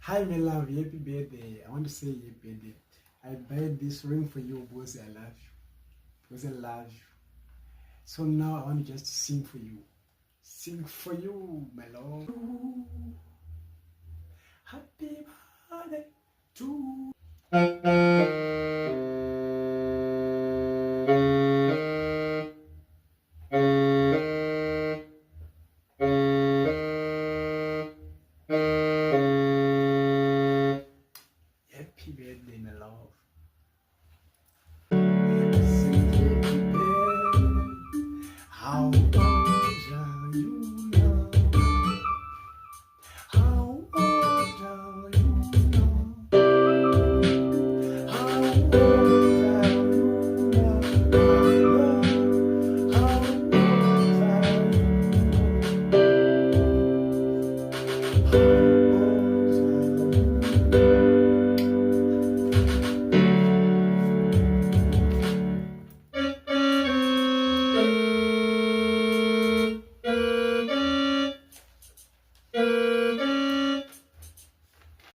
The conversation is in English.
Hi, my love, happy birthday. I want to say happy birthday. I buy this ring for you because I love you. Because I love you. So now I want to just sing for you. Sing for you, my love. Happy birthday to